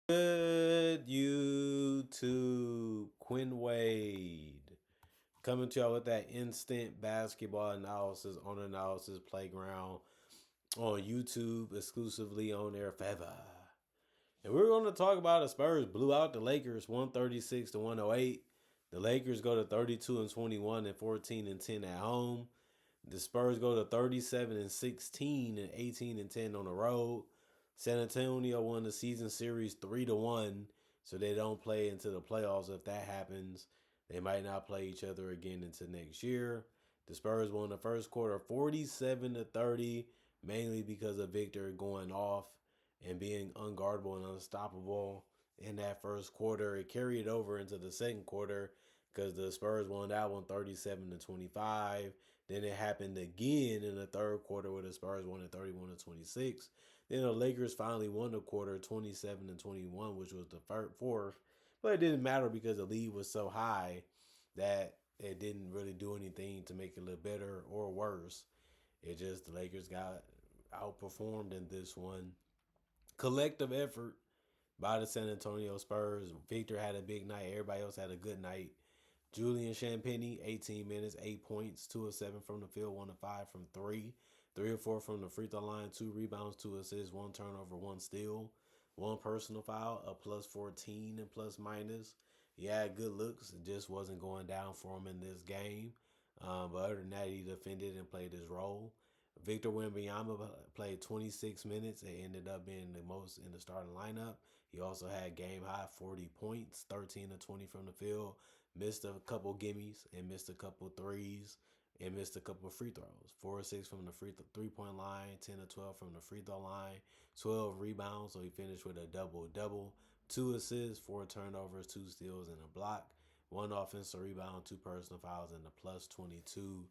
Good YouTube, Quinn Wade coming to y'all with that instant basketball analysis on Analysis Playground on YouTube, exclusively on there forever. And we're going to talk about the Spurs blew out the Lakers 136 to 108. The Lakers go to 32 and 21 and 14 and 10 at home. The Spurs go to 37 and 16 and 18 and 10 on the road. San Antonio won the season series 3-1, so they don't play into the playoffs. If that happens, they might not play each other again into next year. The Spurs won the first quarter 47 to 30, mainly because of Victor going off and being unguardable and unstoppable in that first quarter. It carried over into the second quarter because the Spurs won that one 37 to 25. Then it happened again in the third quarter where the Spurs won at 31 to 26. Then the Lakers finally won the quarter 27 to 21, which was the fourth. But it didn't matter because the lead was so high that it didn't really do anything to make it look better or worse. It just the Lakers got outperformed in this one. Collective effort by the San Antonio Spurs. Victor had a big night. Everybody else had a good night. Julian Champagnie, 18 minutes, 8 points, 2 of 7 from the field, 1 of 5 from 3, 3 of 4 from the free throw line, 2 rebounds, 2 assists, 1 turnover, 1 steal, 1 personal foul, a plus 14 and plus minus. He had good looks. It just wasn't going down for him in this game. But other than that, he defended and played his role. Victor Wembanyama played 26 minutes and ended up being the most in the starting lineup. He also had game high 40 points, 13 of 20 from the field, missed a couple gimmies and missed a couple threes and missed a couple free throws. 4 or 6 from the three-point line, 10 or 12 from the free throw line, 12 rebounds, so he finished with a double-double. 2 assists, 4 turnovers, 2 steals, and a block. 1 offensive rebound, 2 personal fouls, and a plus 22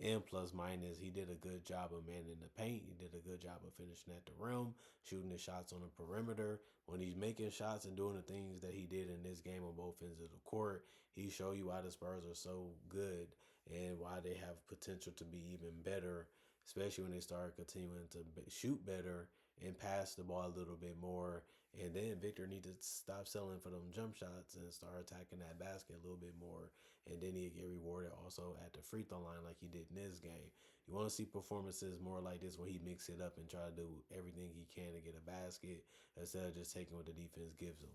and plus minus. He did a good job of manning the paint. He did a good job of finishing at the rim, shooting the shots on the perimeter. When he's making shots and doing the things that he did in this game on both ends of the court, he showed you why the Spurs are so good and why they have potential to be even better, especially when they start continuing to shoot better and pass the ball a little bit more. And then Victor needs to stop selling for them jump shots and start attacking that basket a little bit more. And then he'll get rewarded also at the free throw line like he did in this game. You want to see performances more like this when he mix it up and try to do everything he can to get a basket instead of just taking what the defense gives him.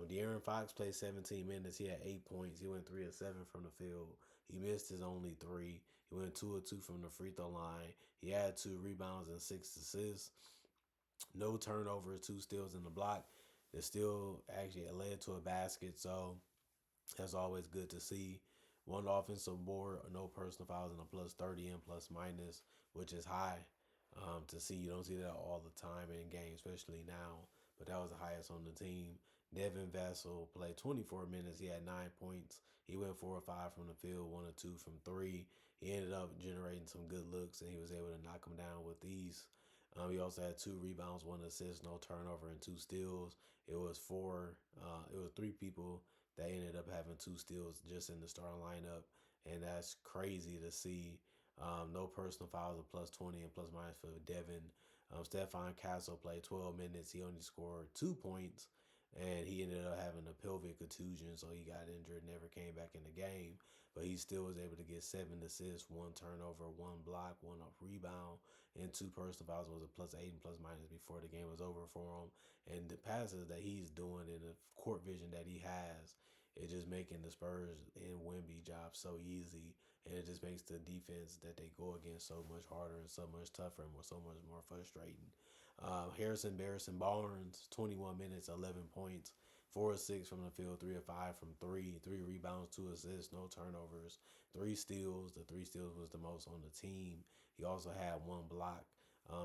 De'Aaron Fox played 17 minutes. He had 8 points. He went 3 of 7 from the field. He missed his only 3. He went 2 of 2 from the free throw line. He had 2 rebounds and 6 assists. No turnovers, 2 steals in the block. The steal actually led to a basket, so that's always good to see. 1 offensive board, no personal fouls, and a plus 30 and plus minus, which is high to see. You don't see that all the time in games, especially now. But that was the highest on the team. Devin Vassell played 24 minutes. He had 9 points. He went 4 or 5 from the field, 1 or 2 from 3. He ended up generating some good looks, and he was able to knock them down with these. He also had 2 rebounds, 1 assist, no turnover, and 2 steals. It was 3 people that ended up having 2 steals just in the starting lineup, and that's crazy to see. No personal fouls, a plus 20 and plus minus for Devin. Stephon Castle played 12 minutes. He only scored 2 points, and he ended up having a pelvic contusion, so he got injured, never came back in the game. But he still was able to get 7 assists, 1 turnover, 1 block, 1 rebound, and 2 personal fouls. Was a plus 8 and plus minus before the game was over for him. And the passes that he's doing and the court vision that he has, it just making the Spurs and Wemby job so easy, and it just makes the defense that they go against so much harder and so much tougher and so much more frustrating. Harrison Barnes, 21 minutes, 11 points, 4 of 6 from the field, 3 of 5 from 3, 3 rebounds, 2 assists, no turnovers, 3 steals. The 3 steals was the most on the team. He also had 1 block.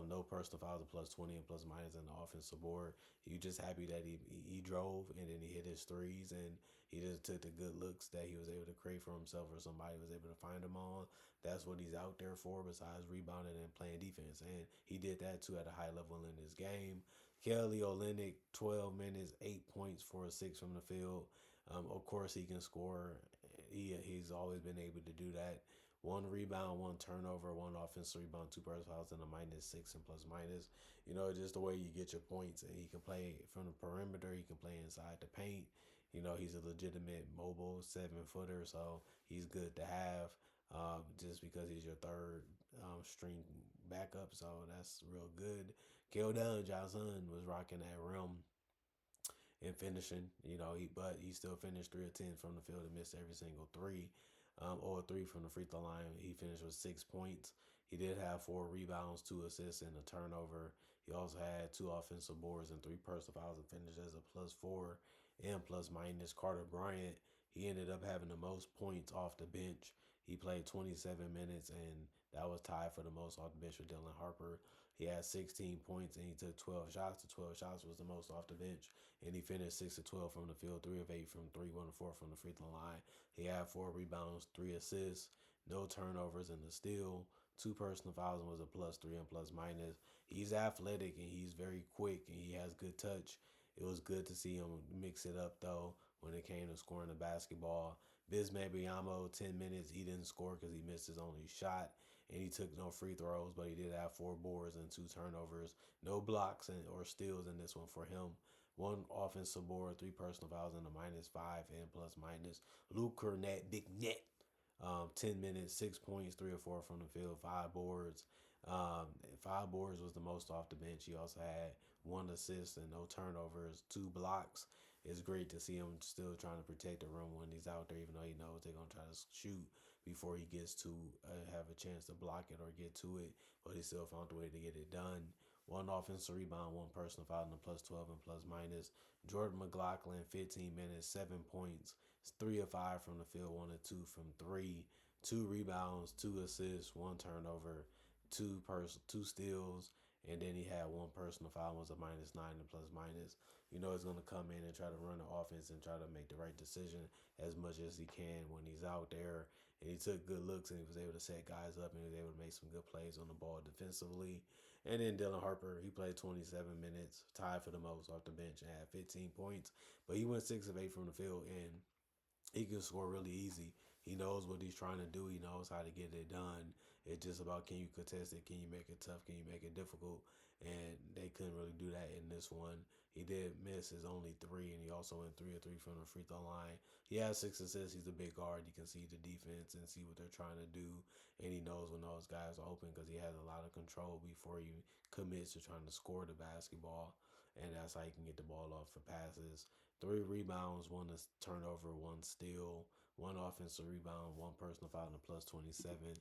No personal fouls, a plus 20 and plus minus in the offensive board. You just happy that he drove and then he hit his threes and he just took the good looks that he was able to create for himself or somebody was able to find him on. That's what he's out there for besides rebounding and playing defense. And he did that too at a high level in his game. Kelly Olynyk, 12 minutes, 8 points, 4 or 6 from the field. Of course, he can score. He's always been able to do that one rebound, one turnover, one offensive rebound, two personal fouls, and a -6 and plus minus. Just the way you get your points. And he can play from the perimeter. He can play inside the paint. He's a legitimate mobile 7 footer, so he's good to have. Just because he's your third string backup, so that's real good. Keldon Johnson was rocking that rim and finishing. He still finished 3 of 10 from the field and missed every single three, or three from the free throw line. He finished with 6 points. He did have 4 rebounds, 2 assists, and a turnover. He also had 2 offensive boards and 3 personal fouls and finished as a +4 and plus minus. Carter Bryant, he ended up having the most points off the bench. He played 27 minutes, and that was tied for the most off the bench with Dylan Harper. He had 16 points and he took 12 shots. The 12 shots was the most off the bench. And he finished 6 of 12 from the field, 3 of 8 from three, 1 of 4 from the free throw line. He had 4 rebounds, 3 assists, no turnovers, and a steal. 2 personal fouls and was a +3 and plus minus. He's athletic and he's very quick and he has good touch. It was good to see him mix it up though when it came to scoring the basketball. Bismack Biyombo, 10 minutes, he didn't score because he missed his only shot and he took no free throws, but he did have 4 boards and 2 turnovers. No blocks or steals in this one for him. 1 offensive board, 3 personal fouls, and a -5 and plus minus. Luke Cornett, Big Net, 10 minutes, 6 points, 3 of 4 from the field, 5 boards. 5 boards was the most off the bench. He also had 1 assist and no turnovers, 2 blocks. It's great to see him still trying to protect the rim when he's out there, even though he knows they're gonna try to shoot before he gets to have a chance to block it or get to it. But he still found a way to get it done. 1 offensive rebound, 1 personal foul, and a +12 and plus minus. Jordan McLaughlin, 15 minutes, 7 points, 3 of 5 from the field, 1 of 2 from three, 2 rebounds, 2 assists, 1 turnover, two steals, and then he had 1 personal foul, was a -9 and plus minus. He's gonna come in and try to run the offense and try to make the right decision as much as he can when he's out there. And he took good looks and he was able to set guys up and he was able to make some good plays on the ball defensively. And then Dylan Harper, he played 27 minutes, tied for the most off the bench, and had 15 points. But he went 6 of 8 from the field, and he can score really easy. He knows what he's trying to do. He knows how to get it done. It's just about, can you contest it? Can you make it tough? Can you make it difficult? And they couldn't really do that in this one. He did miss his only three, and he also went 3 of 3 from the free throw line. He has 6 assists. He's a big guard. You can see the defense and see what they're trying to do, and he knows when those guys are open because he has a lot of control before he commits to trying to score the basketball, and that's how he can get the ball off for passes. 3 rebounds, 1 turnover, 1 steal, 1 offensive rebound, 1 personal foul, and a +27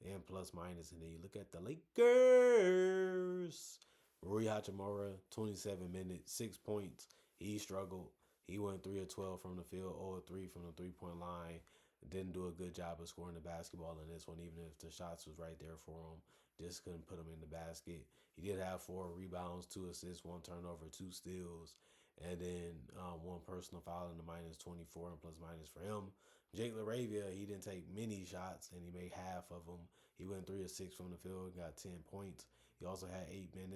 and plus minus. And then you look at the Lakers. Rui Hachimura, 27 minutes, 6 points. He struggled. He went 3 of 12 from the field, 0 of 3 from the 3 point line. Didn't do a good job of scoring the basketball in this one, even if the shots was right there for him. Just couldn't put him in the basket. He did have 4 rebounds, 2 assists, 1 turnover, 2 steals, and then 1 personal foul in the -24 and plus minus for him. Jake LaRavia, he didn't take many shots and he made half of them. He went 3 of 6 from the field, got 10 points. He also had 18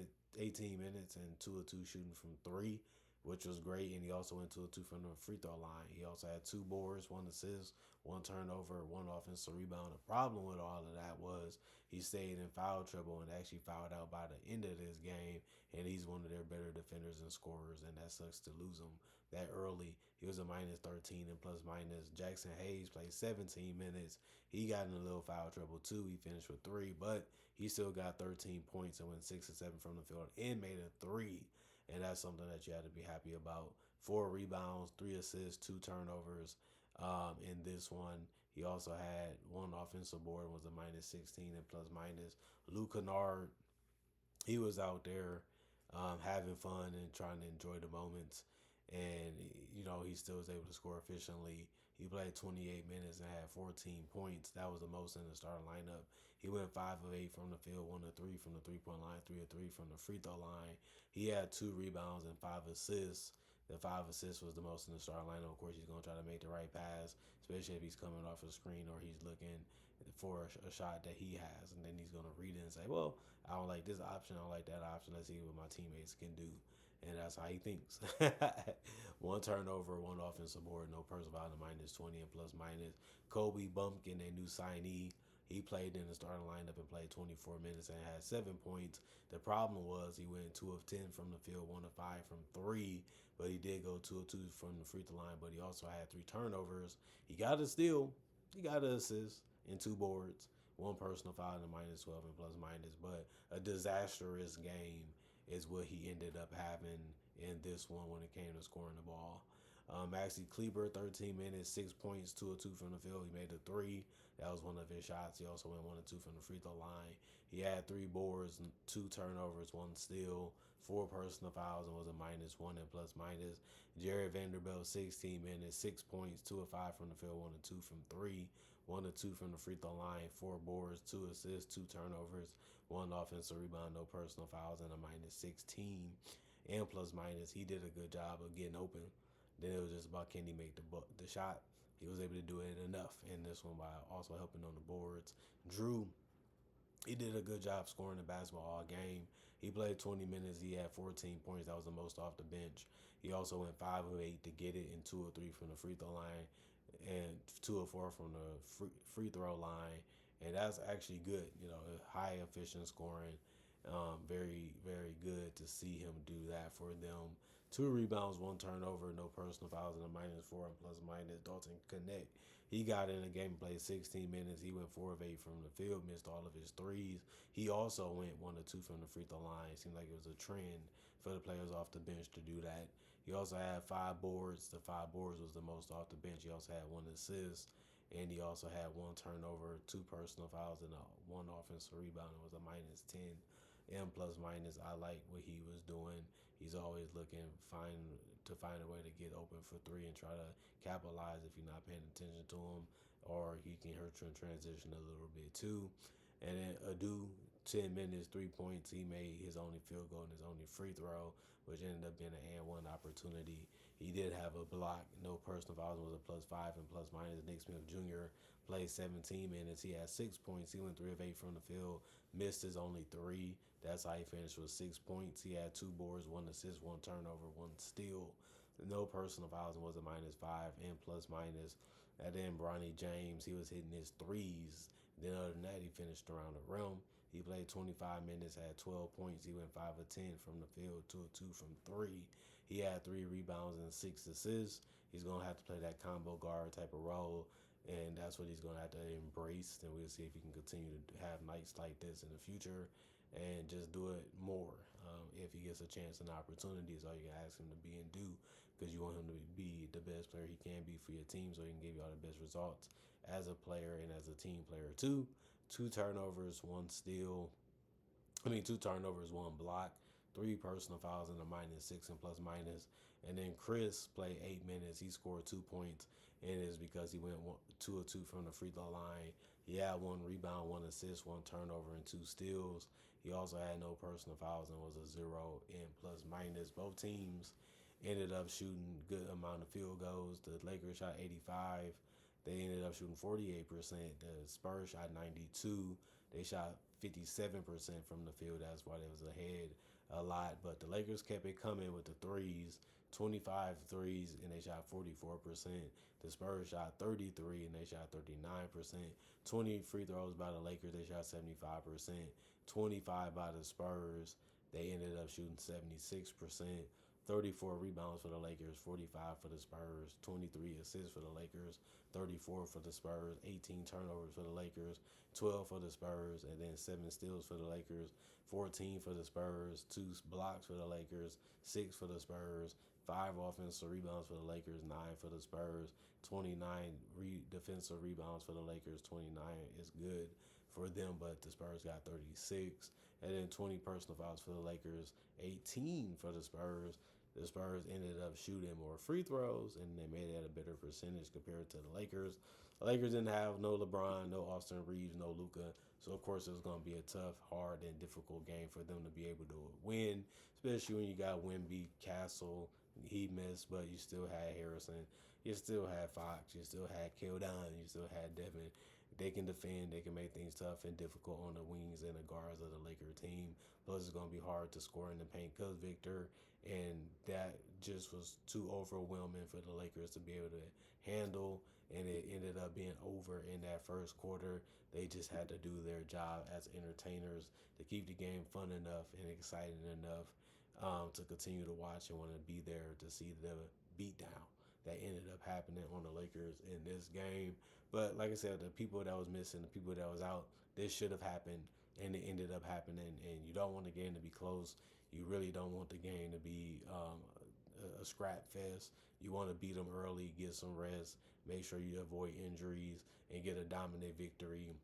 minutes and 2 of 2 shooting from three, which was great. And he also went 2 of 2 from the free throw line. He also had 2 boards, 1 assist, 1 turnover, 1 offensive rebound. The problem with all of that was he stayed in foul trouble and actually fouled out by the end of this game. And he's one of their better defenders and scorers, and that sucks to lose him that early. He was a -13 and plus minus. Jackson Hayes played 17 minutes. He got in a little foul trouble too. He finished with three, but he still got 13 points and went 6 of 7 from the field and made a three. And that's something that you have to be happy about. 4 rebounds, 3 assists, 2 turnovers. In this one, he also had 1 offensive board, was a -16 and plus minus. Luke Kennard, he was out there having fun and trying to enjoy the moments. And, he still was able to score efficiently. He played 28 minutes and had 14 points. That was the most in the starting lineup. He went 5 of 8 from the field, 1 of 3 from the 3 point line, 3 of 3 from the free throw line. He had 2 rebounds and 5 assists. The 5 assists was the most in the starting lineup. Of course, he's going to try to make the right pass, especially if he's coming off a screen or he's looking for a shot that he has. And then he's going to read it and say, well, I don't like this option. I don't like that option. Let's see what my teammates can do. And that's how he thinks. 1 turnover, 1 offensive board, no personal foul, -20 and plus minus. Kobe Bumpkin, a new signee. He played in the starting lineup and played 24 minutes and had 7 points. The problem was he went 2 of 10 from the field, 1 of 5 from three, but he did go 2 of 2 from the free throw line. But he also had 3 turnovers. He got a steal, he got an assist, and 2 boards. One personal foul and a -12 and plus minus, but a disastrous game is what he ended up having in this one when it came to scoring the ball. Maxi Kleber, 13 minutes, 6 points, 2 of 2 from the field. He made a three. That was one of his shots. He also went 1 of 2 from the free throw line. He had 3 boards, 2 turnovers, 1 steal, 4 personal fouls, and was a -1 and plus minus. Jared Vanderbilt, 16 minutes, 6 points, 2 of 5 from the field, 1 of 2 from three, 1 of 2 from the free throw line, 4 boards, 2 assists, 2 turnovers, 1 offensive rebound, no personal fouls, and a -16 and plus minus. He did a good job of getting open. Then it was just about can he make the shot. He was able to do it enough in this one by also helping on the boards. Drew, he did a good job scoring the basketball all game. He played 20 minutes. He had 14 points. That was the most off the bench. He also went 5 of 8 to get it and 2 of 3 from the free throw line and 2 of 4 from the free throw line. And that's actually good. High efficient scoring. Very, very good to see him do that for them. 2 rebounds, 1 turnover, no personal fouls, and a -4 and plus minus. Dalton Connect, he got in the game and played 16 minutes. He went 4 of 8 from the field, missed all of his threes. He also went 1 of 2 from the free throw line. It seemed like it was a trend for the players off the bench to do that. He also had 5 boards. The 5 boards was the most off the bench. He also had 1 assist. And he also had 1 turnover, 2 personal fouls, and 1 offensive rebound. It was a -10 and plus minus. I like what he was doing. He's always looking to find a way to get open for three and try to capitalize if you're not paying attention to him, or he can hurt you in transition a little bit too. And then Adu, 10 minutes, 3 points. He made his only field goal and his only free throw, which ended up being an and one opportunity. He did have a block. No personal fouls, was a +5 and plus minus. Nick Smith Jr. played 17 minutes. He had 6 points. He went 3 of 8 from the field, missed his only three. That's how he finished with 6 points. He had 2 boards, 1 assist, 1 turnover, 1 steal. No personal fouls and was a -5 and plus minus. And then Bronny James, he was hitting his threes. Then other than that, he finished around the rim. He played 25 minutes, had 12 points. He went 5 of 10 from the field, 2 of 2 from three. He had 3 rebounds and 6 assists. He's going to have to play that combo guard type of role, and that's what he's going to have to embrace. And we'll see if he can continue to have nights like this in the future and just do it more. If he gets a chance and opportunities, all you can ask him to be and do, because you want him to be the best player he can be for your team so he can give you all the best results as a player and as a team player too. 2 turnovers, 1 steal. 2 turnovers, 1 block, 3 personal fouls, and a -6 and plus minus. And then Chris played 8 minutes. He scored 2 points, and it's because he went 2 of 2 from the free throw line. He had 1 rebound, 1 assist, 1 turnover, and 2 steals. He also had no personal fouls and was a 0 in plus minus. Both teams ended up shooting good amount of field goals. The Lakers shot 85. They ended up shooting 48%. The Spurs shot 92. They shot 57% from the field. That's why they was ahead a lot. But the Lakers kept it coming with the threes, 25 threes, and they shot 44%. The Spurs shot 33 and they shot 39%. 20 free throws by the Lakers, they shot 75%. 25 by the Spurs, they ended up shooting 76%. 34 rebounds for the Lakers, 45 for the Spurs, 23 assists for the Lakers, 34 for the Spurs, 18 turnovers for the Lakers, 12 for the Spurs, and then 7 steals for the Lakers, 14 for the Spurs, 2 blocks for the Lakers, 6 for the Spurs, 5 offensive rebounds for the Lakers, 9 for the Spurs, 29 defensive rebounds for the Lakers, 29 is good for them, but the Spurs got 36. And then 20 personal fouls for the Lakers, 18 for the Spurs. The Spurs ended up shooting more free throws, and they made it at a better percentage compared to the Lakers. The Lakers didn't have no LeBron, no Austin Reeves, no Luka. So, of course, it was going to be a tough, hard, and difficult game for them to be able to win, especially when you got Wemby, Castle. He missed, but you still had Harrison. You still had Fox. You still had Keldon. You still had Devin They can defend. They can make things tough and difficult on the wings and the guards of the Laker team. Plus, it's going to be hard to score in the paint because Victor, and that just was too overwhelming for the Lakers to be able to handle. And it ended up being over in that first quarter. They just had to do their job as entertainers to keep the game fun enough and exciting enough to continue to watch and want to be there to see the beatdown that ended up happening on the Lakers in this game. But like I said, the people that was missing, the people that was out, this should have happened, and it ended up happening. And you don't want the game to be close. You really don't want the game to be a scrap fest. You want to beat them early, get some rest, make sure you avoid injuries, and get a dominant victory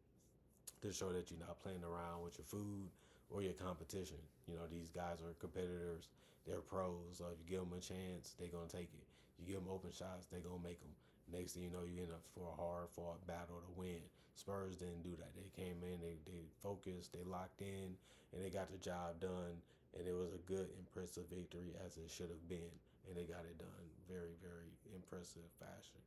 to show that you're not playing around with your food or your competition. You know, these guys are competitors. They're pros. So if you give them a chance, they're going to take it. You give them open shots, they're going to make them. Next thing you know, you end up for a hard fought battle to win. Spurs didn't do that. They came in, they focused, they locked in, and they got the job done. And it was a good, impressive victory as it should have been. And they got it done very, very impressive fashion.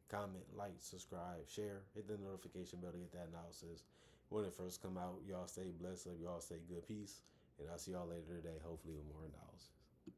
Comment, like, subscribe, share, hit the notification bell to get that analysis when it first come out. Y'all stay blessed. Y'all stay good. Peace. And I'll see y'all later today, hopefully with more analysis.